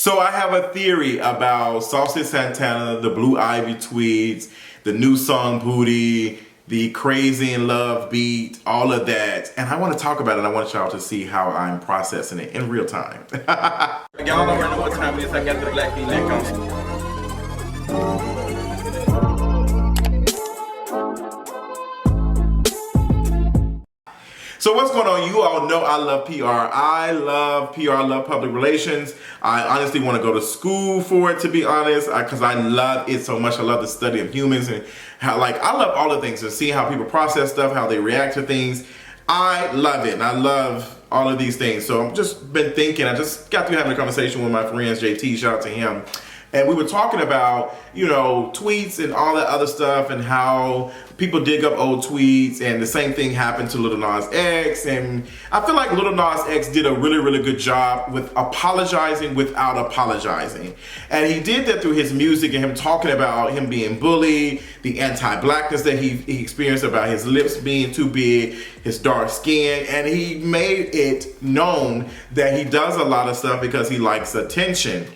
So I have a theory about Saucy Santana, the Blue Ivy tweets, the new song Booty, the Crazy in Love beat, all of that. And I want to talk about it. I want y'all to see how I'm processing it in real time. Y'all already know what time it is. I got the black V-neck on. So what's going on? You all know I love PR. I love PR. I love public relations. I honestly want to go to school for it, to be honest, because I love it so much. I love the study of humans and how, I love all the things and see how people process stuff, how they react to things. I love it, and I love all of these things. So I've just been thinking. I just got through having a conversation with my friends, JT. Shout out to him. And we were talking about, tweets and all that other stuff and how people dig up old tweets, and the same thing happened to Lil Nas X. And I feel like Lil Nas X did a really, really good job with apologizing without apologizing. And he did that through his music and him talking about him being bullied, the anti-blackness that he experienced, about his lips being too big, his dark skin. And he made it known that he does a lot of stuff because he likes attention.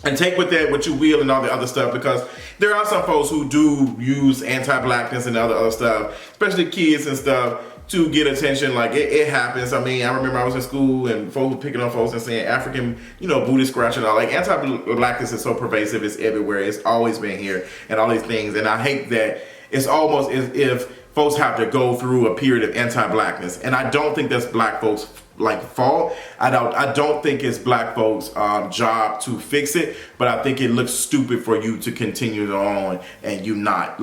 And take with that what you will and all the other stuff, because there are some folks who do use anti-blackness and other stuff, especially kids and stuff, to get attention. Like it happens. I mean, I remember I was in school and folks were picking on folks and saying African, booty scratch and all. Like anti-blackness is so pervasive. It's everywhere. It's always been here and all these things. And I hate that it's almost as if folks have to go through a period of anti-blackness. And I don't think that's black folks' fault. I don't think it's black folks' job to fix it, but I think it looks stupid for you to continue on and you not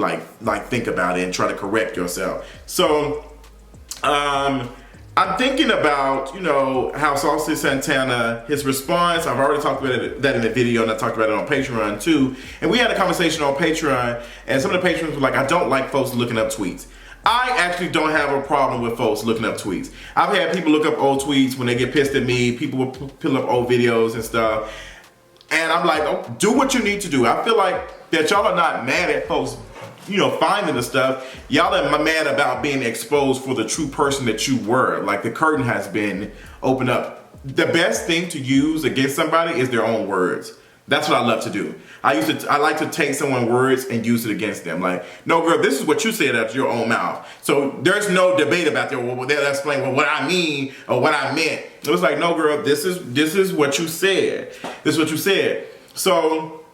think about it and try to correct yourself. So I'm thinking about how Saucy Santana, his response. I've already talked about that in the video, and I talked about it on Patreon too. And we had a conversation on Patreon, and some of the patrons were like, "I don't like folks looking up tweets." I actually don't have a problem with folks looking up tweets. I've had people look up old tweets when they get pissed at me. People will pull up old videos and stuff. And I'm like, oh, do what you need to do. I feel like that y'all are not mad at folks, finding the stuff. Y'all are mad about being exposed for the true person that you were. Like the curtain has been opened up. The best thing to use against somebody is their own words. That's what I love to do. I like to take someone's words and use it against them. Like, no, girl, this is what you said out of your own mouth. So there's no debate about that. Well, they'll explain what I mean or what I meant. It was like, no, girl, this is what you said. This is what you said. So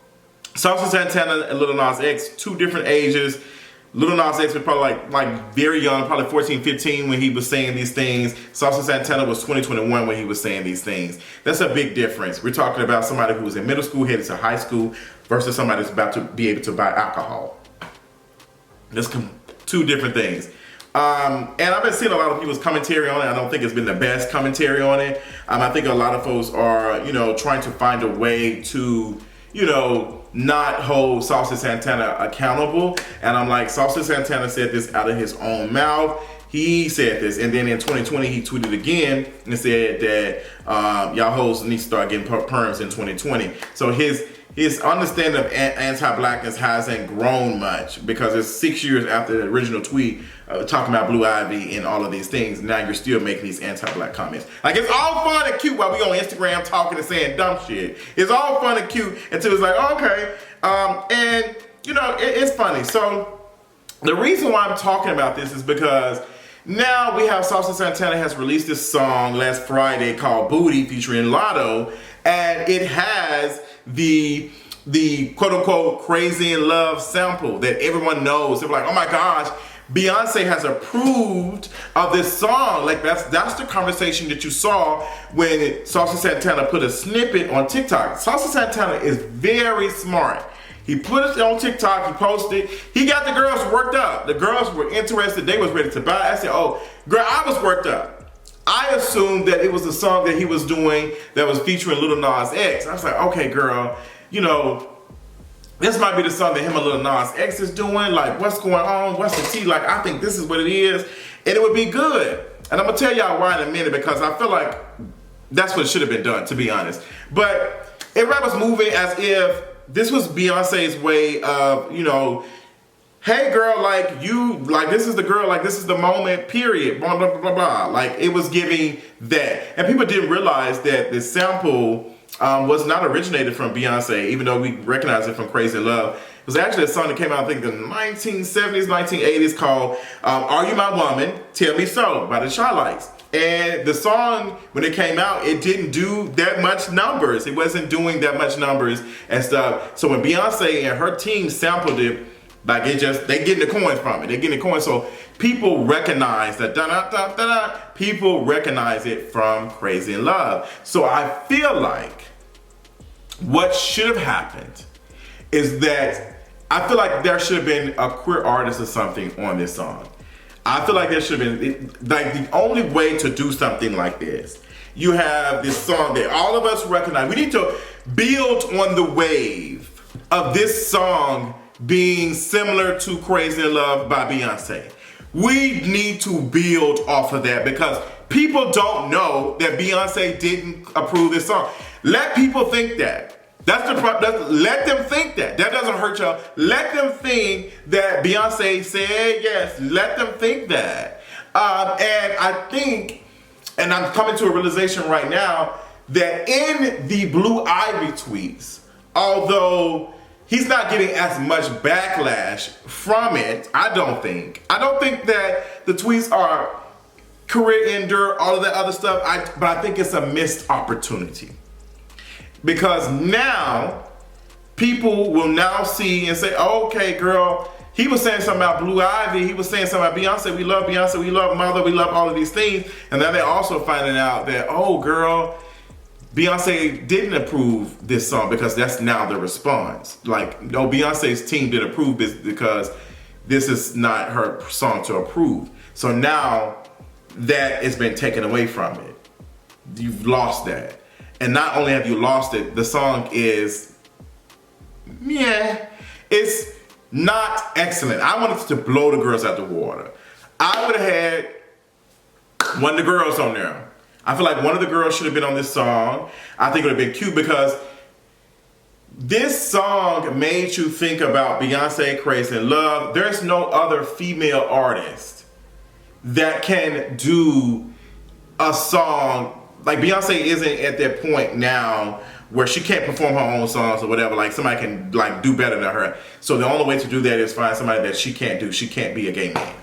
Saucy Santana and Lil Nas X, two different ages. Lil Nas X was probably like very young, probably 14, 15 when he was saying these things. Saucy Santana was 20, 21 when he was saying these things. That's a big difference. We're talking about somebody who was in middle school, headed to high school, versus somebody that's about to be able to buy alcohol. There's two different things. And I've been seeing a lot of people's commentary on it. I don't think it's been the best commentary on it. I think a lot of folks are, trying to find a way to, not hold Saucy Santana accountable. And I'm like, Saucy Santana said this out of his own mouth. He said this, and then in 2020 he tweeted again and said that y'all hoes need to start getting perms in 2020. So his understanding of anti-blackness hasn't grown much, because it's 6 years after the original tweet talking about Blue Ivy and all of these things. Now you're still making these anti-black comments. Like, it's all fun and cute while we on Instagram talking and saying dumb shit. It's all fun and cute until it's like, okay. And it's funny. So the reason why I'm talking about this is because now we have Saucy Santana has released this song last Friday called Booty featuring Lotto, and it has the quote-unquote Crazy in Love sample that everyone knows. They're like, oh my gosh, Beyoncé has approved of this song. Like that's the conversation that you saw when Saucy Santana put a snippet on TikTok. Saucy Santana is very smart. He put it on TikTok, he posted, he got the girls worked up. The girls were interested, they was ready to buy. I said, oh, girl, I was worked up. I assumed that it was a song that he was doing that was featuring Lil Nas X. I was like, okay, girl, this might be the song that him and Lil Nas X is doing. Like, what's going on? What's the tea? Like, I think this is what it is, and it would be good. And I'm gonna tell y'all why in a minute, because I feel like that's what should have been done, to be honest. But it was moving as if this was Beyonce's way of, hey girl, this is the girl, this is the moment, period, blah, blah, blah, blah, blah. Like, it was giving that. And people didn't realize that the sample was not originated from Beyonce, even though we recognize it from Crazy in Love. It was actually a song that came out, I think, in the 1970s, 1980s called Are You My Woman? Tell Me So by the Chi-Lites. And the song, when it came out, it didn't do that much numbers. It wasn't doing that much numbers and stuff. So when Beyonce and her team sampled it, like they getting the coins from it. They're getting the coins. So people recognize that people recognize it from Crazy in Love. So I feel like what should have happened is that I feel like there should have been a queer artist or something on this song. I feel like there should have been, like, the only way to do something like this, you have this song that all of us recognize. We need to build on the wave of this song being similar to Crazy in Love by Beyonce. We need to build off of that because people don't know that Beyonce didn't approve this song. Let people think that. That's the problem. Let them think that. That doesn't hurt y'all. Let them think that Beyonce said yes. Let them think that. And I think, and I'm coming to a realization right now, that in the Blue Ivy tweets, although he's not getting as much backlash from it, I don't think that the tweets are career ender, all of that other stuff, but I think it's a missed opportunity. Because now, people will now see and say, oh, okay, girl, he was saying something about Blue Ivy, he was saying something about Beyonce, we love Mother, we love all of these things. And then they're also finding out that, oh, girl, Beyonce didn't approve this song because that's now the response. Like, no, Beyonce's team didn't approve this because this is not her song to approve. So now that it's been taken away from it. You've lost that. And not only have you lost it, the song is, it's not excellent. I wanted to blow the girls out the water. I would have had one of the girls on there. I feel like one of the girls should have been on this song. I think it would have been cute because this song made you think about Beyonce, Crazy in Love. There's no other female artist that can do a song. Like, Beyonce isn't at that point now where she can't perform her own songs or whatever. Like, somebody can, like, do better than her. So the only way to do that is find somebody that she can't do. She can't be a gay man.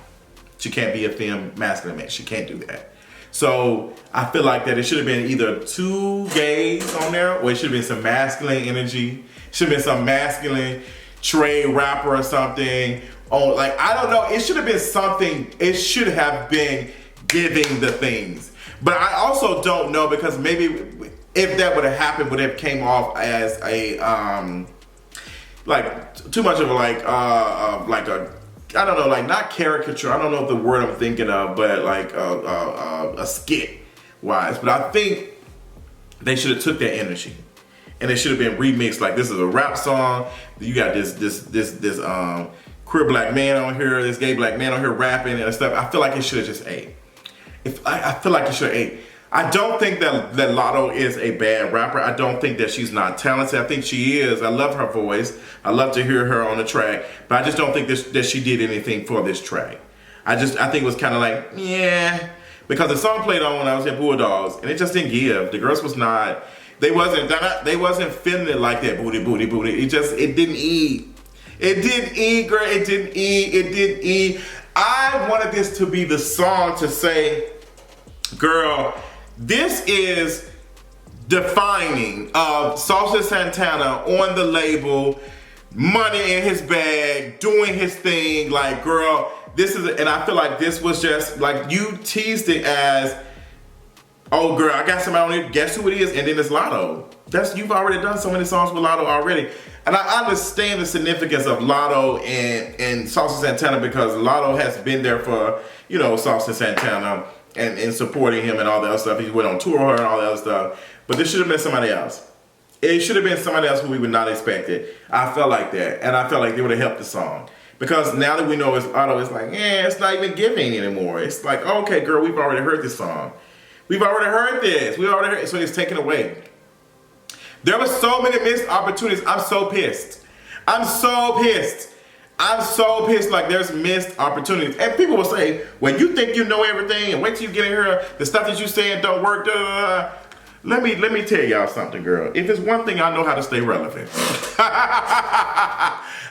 She can't be a femme masculine man. She can't do that. So I feel like that it should have been either two gays on there, or it should have been some masculine energy. Should have been some masculine Trey rapper or something. Oh, like, I don't know. It should have been something. It should have been giving the things. But I also don't know, because maybe if that would have happened, would have came off as a like too much of a like a, I don't know, like, not caricature. I don't know the word I'm thinking of, but like a skit wise. But I think they should have took that energy and it should have been remixed. Like, this is a rap song. You got this queer black man on here, this gay black man on here rapping and stuff. I feel like it should have just ate. I feel like it should have ate. I don't think that Lotto is a bad rapper. I don't think that she's not talented. I think she is. I love her voice. I love to hear her on the track. But I just don't think that she did anything for this track. I think it was kind of like, yeah. Because the song played on when I was at Bulldogs, and it just didn't give. The girls was not, they wasn't feeling it like that, booty, booty, booty. It didn't eat. It didn't eat, girl. It didn't eat. I wanted this to be the song to say, girl, this is defining of Saucy Santana on the label, money in his bag, doing his thing. Like, girl, this is, and I feel like this was just like, you teased it as, oh, girl, I got somebody on here, guess who it is? And then it's Lotto. You've already done so many songs with Lotto already. And I understand the significance of Lotto and Saucy Santana, because Lotto has been there for, you know, Saucy Santana and supporting him and all that other stuff. He went on tour with her and all that other stuff. But this should have been somebody else. It should have been somebody else who we would not expect it. I felt like that. And I felt like they would have helped the song. Because now that we know it's Lotto, it's like, it's not even giving anymore. It's like, okay, girl, we've already heard this song. We've already heard this. We already heard it. So it's taken away. There were so many missed opportunities. I'm so pissed. I'm so pissed. Like, there's missed opportunities. And people will say, well, you think you know everything, and wait till you get in here, the stuff that you saying don't work. Let me tell y'all something, girl. If it's one thing I know how to stay relevant.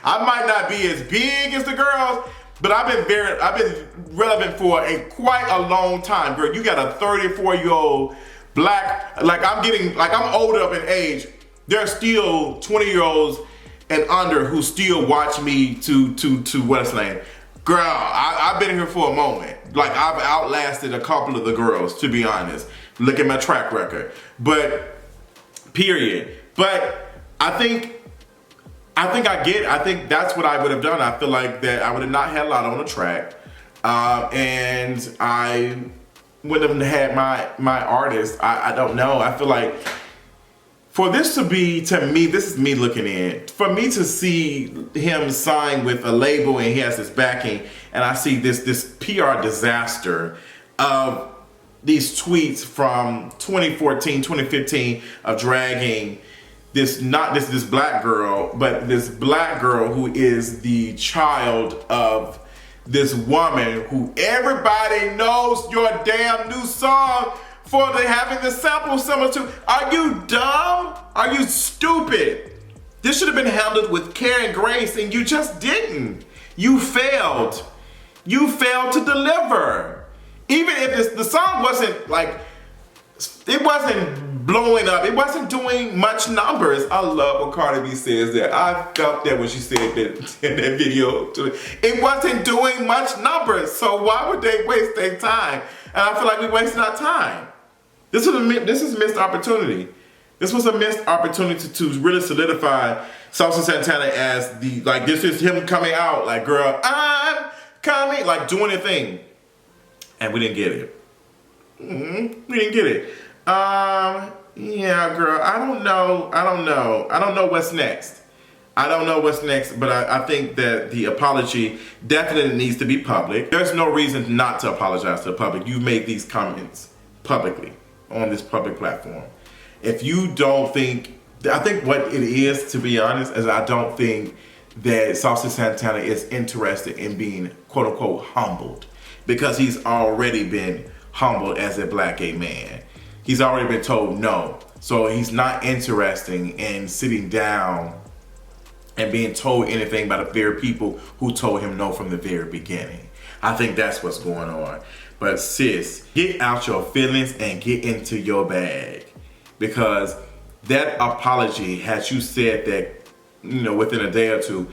I might not be as big as the girls, but I've been relevant for quite a long time, girl. You got a 34-year-old black, I'm older up in age. There are still 20-year-olds and under who still watch me to what's name. Girl, I've been here for a moment. Like, I've outlasted a couple of the girls, to be honest. Look at my track record. But, period. But I think that's what I would have done. I feel like that I would have not had a lot on the track. And I wouldn't have had my artist. I don't know. I feel like for this to be, to me, this is me looking in. For me to see him sign with a label and he has this backing, and I see this PR disaster of these tweets from 2014, 2015 of dragging this black girl, but this black girl who is the child of this woman who everybody knows your damn new song for having the sample similar to. Are you dumb? Are you stupid? This should have been handled with care and grace, and you just didn't. You failed. You failed to deliver. Even if the song wasn't like, it wasn't blowing up. It wasn't doing much numbers. I love when Cardi B says that. I felt that when she said that in that video. It wasn't doing much numbers. So why would they waste their time? And I feel like we wasted our time. This is a missed opportunity. This was a missed opportunity to really solidify Saucy Santana as this is him coming out like, girl, I'm coming, like doing a thing. And we didn't get it. We didn't get it. Yeah, girl, I don't know what's next. I don't know what's next, but I think that the apology definitely needs to be public. There's no reason not to apologize to the public. You made these comments publicly on this public platform. If you don't think, I think what it is, to be honest, is I don't think that Saucy Santana is interested in being quote unquote humbled, because he's already been humbled as a black gay man. He's already been told no. So he's not interested in sitting down and being told anything by the very people who told him no from the very beginning. I think that's what's going on. But sis, get out your feelings and get into your bag. Because that apology, had you said that, within a day or two,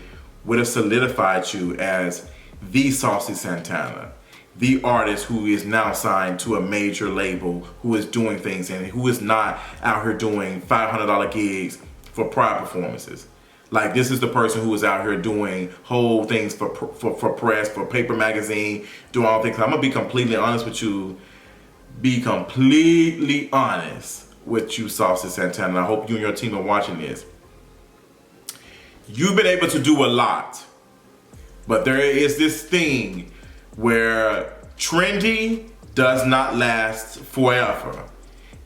would have solidified you as the Saucy Santana, the artist who is now signed to a major label, who is doing things and who is not out here doing $500 gigs for pride performances. Like, this is the person who is out here doing whole things for press, for paper magazine, doing all things. I'm gonna be completely honest with you. Be completely honest with you, Saucy Santana. I hope you and your team are watching this. You've been able to do a lot, but there is this thing where trendy does not last forever.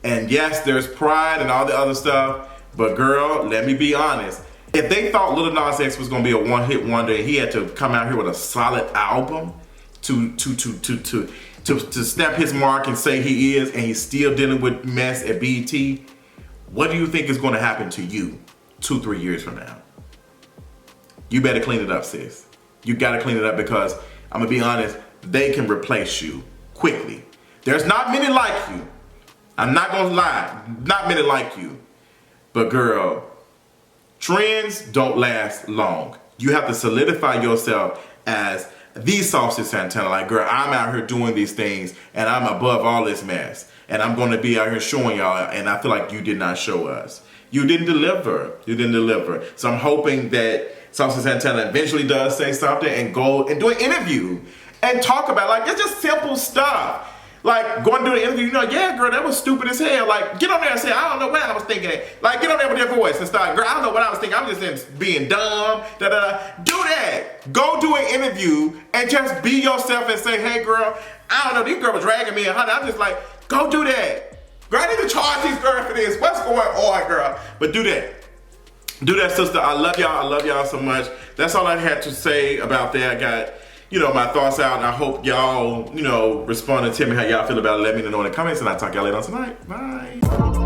And yes, there's pride and all the other stuff, but girl, let me be honest. If they thought Lil Nas X was gonna be a one-hit wonder and he had to come out here with a solid album to snap his mark and say he is, and he's still dealing with mess at BET, what do you think is gonna happen to you 2-3 years from now? You better clean it up, sis. You gotta clean it up, because I'm gonna be honest, they can replace you quickly. There's not many like you. I'm not gonna lie, not many like you. But girl, trends don't last long. You have to solidify yourself as the Saucy Santana. Like, girl, I'm out here doing these things and I'm above all this mess. And I'm gonna be out here showing y'all, and I feel like you did not show us. You didn't deliver. You didn't deliver. So I'm hoping that Saucy Santana eventually does say something and go and do an interview and talk about, like, it's just simple stuff. Like, going to do an interview, yeah, girl, that was stupid as hell. Like, get on there and say, I don't know what I was thinking. Like, get on there with your voice and start, girl, I don't know what I was thinking. I'm just being dumb, da-da-da. Do that. Go do an interview and just be yourself and say, hey, girl, I don't know, this girl was dragging me and honey. I'm just like, go do that. Girl, I need to charge these girls for this. What's going on, girl? But do that. Do that, sister. I love y'all. I love y'all so much. That's all I had to say about that. I got, my thoughts out, and I hope y'all, respond and tell me how y'all feel about it. Let me know in the comments, and I'll talk y'all later on tonight. Bye.